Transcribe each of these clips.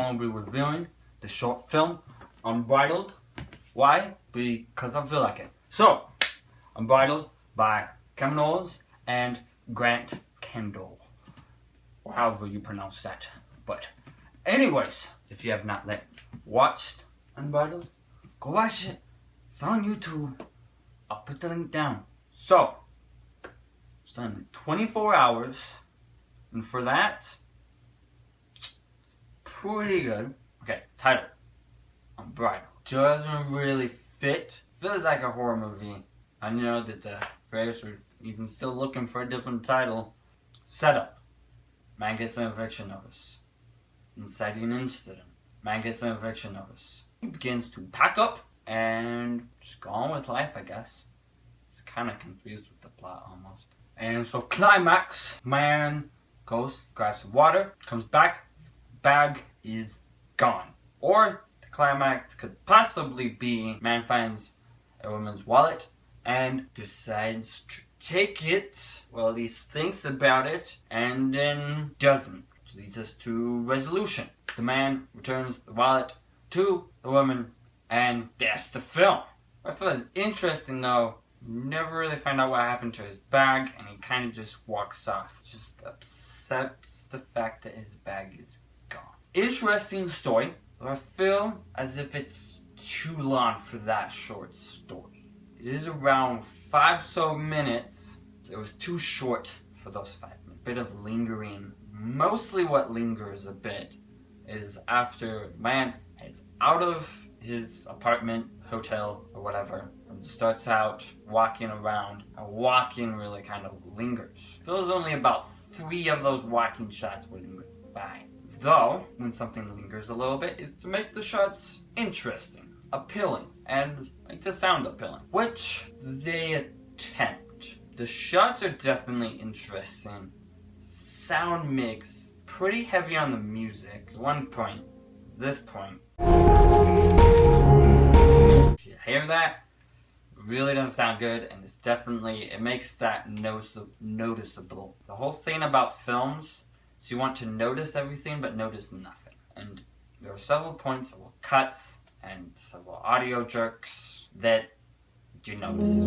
going to be reviewing the short film Unbridled. Why? Because I feel like it. So, Unbridled by Cameron Owens and Grant Kendall, or however you pronounce that. But anyways, if you have not yet watched Unbridled, go watch it. It's on YouTube. I'll put the link down. So, it's done in 24 hours, and for that, pretty good. Okay, title, Unbridled. Doesn't really fit. Feels like a horror movie. I know that the creators are even still looking for a different title. Setup. Man gets an eviction notice. Inciting incident. Man gets an eviction notice. He begins to pack up and just go on with life, I guess. He's kind of confused with the plot almost. And so climax, man goes, grabs some water, comes back, bag is gone. Or the climax could possibly be man finds a woman's wallet and decides to take it, well, at least thinks about it, and then doesn't. Which leads us to resolution. The man returns the wallet to the woman, and that's the film. What I feel is interesting though, never really find out what happened to his bag, and he kind of just walks off. Just accepts the fact that his bag is gone. Interesting story, but I feel as if it's too long for that short story. It is around 5 minutes. It was too short for those 5 minutes. Bit of lingering. Mostly what lingers a bit is after man heads out of his apartment, hotel, or whatever, and starts out walking around. And walking really kind of lingers. Feels only about 3 of those walking shots were fine. Though, when something lingers a little bit, is to make the shots interesting, appealing, and make the sound appealing, which they attempt. The shots are definitely interesting. Sound mix, pretty heavy on the music. This point, if you hear that, it really doesn't sound good, and it makes that noticeable. The whole thing about films, so you want to notice everything but notice nothing. And there are several points, several cuts, and several audio jerks that you notice.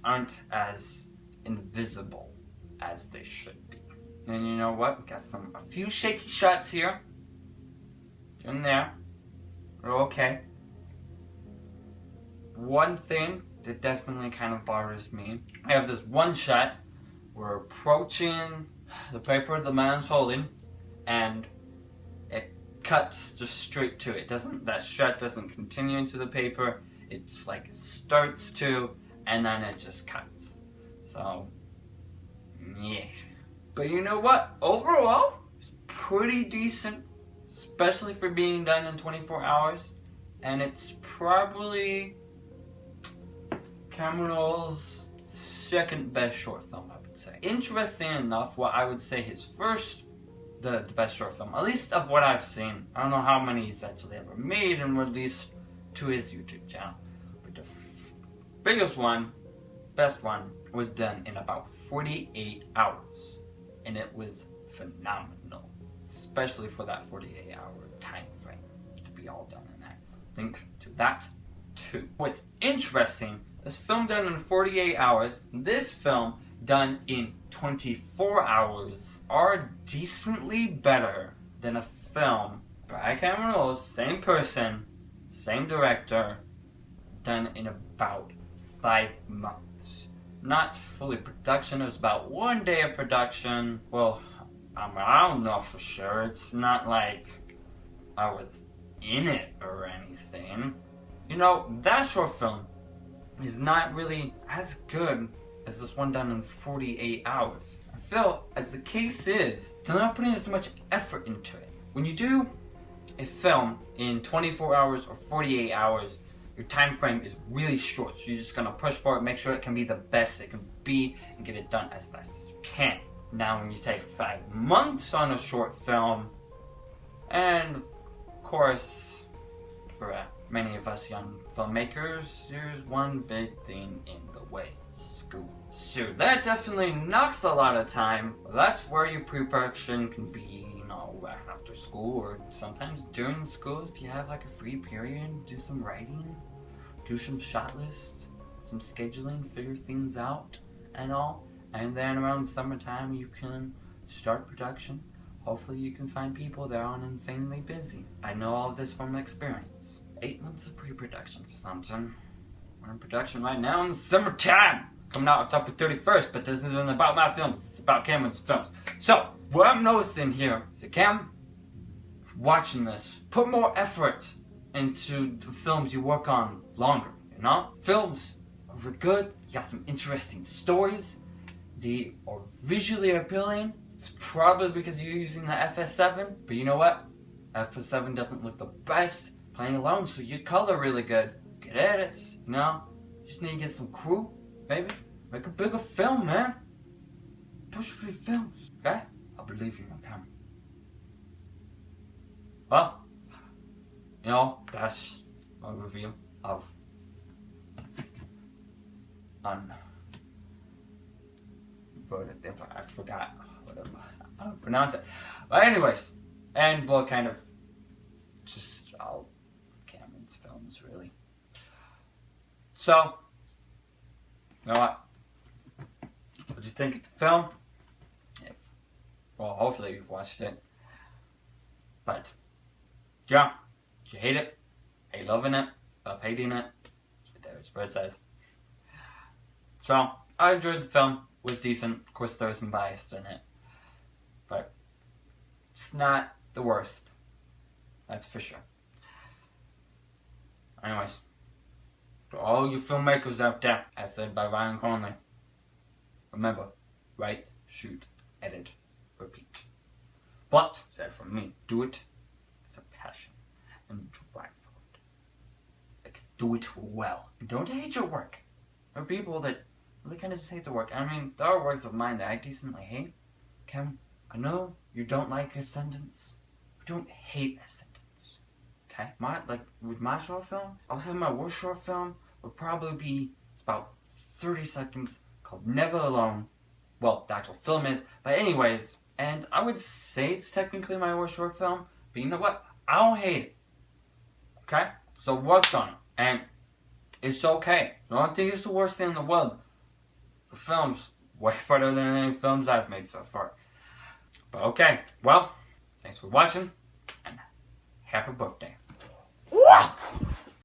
Aren't as invisible as they should be. And you know what? We got a few shaky shots here. In there. We're okay. One thing that definitely kind of bothers me. I have this one shot. We're approaching the paper the man's holding, and it cuts just straight to it. That shot doesn't continue into the paper. It's like it starts to, and then it just cuts. So, yeah. But you know what? Overall, it's pretty decent, especially for being done in 24 hours. And it's probably Cameron Owens' second best short film, I would say. Interesting enough, what I would say his first, the best short film, at least of what I've seen. I don't know how many he's actually ever made and released to his YouTube channel. But the biggest one, best one, was done in about 48 hours. And it was phenomenal. Especially for that 48-hour time frame to be all done in that. Link to that too. What's interesting, this film done in 48 hours, this film done in 24 hours are decently better than a film by Cameron Owens, same person, same director, done in about 5 months. Not fully production, it was about 1 day of production. Well, I don't know for sure. It's not like I was in it or anything. You know, that short film is not really as good as this one done in 48 hours. I feel, as the case is, they're not putting as much effort into it. When you do a film in 24 hours or 48 hours, your time frame is really short. So you're just gonna push for it, make sure it can be the best it can be, and get it done as fast as you can. Now when you take 5 months on a short film, and of course, for many of us young filmmakers, there's one big thing in the way: school. So that definitely knocks a lot of time. That's where your pre-production can be, you know, after school or sometimes during school. If you have like a free period, do some writing, do some shot list, some scheduling, figure things out and all. And then around summertime you can start production. Hopefully you can find people that aren't insanely busy. I know all this from experience. 8 months of pre-production for something. We're in production right now in the summertime. Coming out October 31st, but this isn't about my films, it's about Cameron's films. So, what I'm noticing here is that Cam, watching this, put more effort into the films you work on longer, you know? Films are good, you got some interesting stories, they are visually appealing. It's probably because you're using the FS7, but you know what? FS7 doesn't look the best playing alone, so you color really good. Good edits, you know? Just need to get some crew, maybe. Make a bigger film, man. Push for your films, okay? I believe you, Cam. Well, you know, that's my review of Unbridled. I forgot how to pronounce it. But anyways, and what kind of just all of Cameron's films, really. So, you know what? What do you think of the film? Well, hopefully you've watched it. But, yeah, did you hate it? Are you loving it? Love hating it? That's what David Spread says. So, I enjoyed the film. It was decent. Of course, there was some bias in it. But, it's not the worst. That's for sure. Anyways, to all you filmmakers out there, as said by Ryan Conley, remember, write, shoot, edit, repeat. But, said from me, do it as a passion and drive for it. Like, do it well. And don't hate your work. There are people that really kind of just hate the work. I mean, there are works of mine that I decently hate. Cam, I know you don't like Ascendance. But don't hate Ascendance. Okay? With my short film, I was having my worst short film would probably be, it's about 30 seconds, called Never Alone. Well, the actual film is, but anyways, and I would say it's technically my worst short film, but you know what? I don't hate it. Okay? So worked on it, and it's okay. I don't think it's the worst thing in the world. The film's way better than any films I've made so far. But okay, well, thanks for watching, and happy birthday.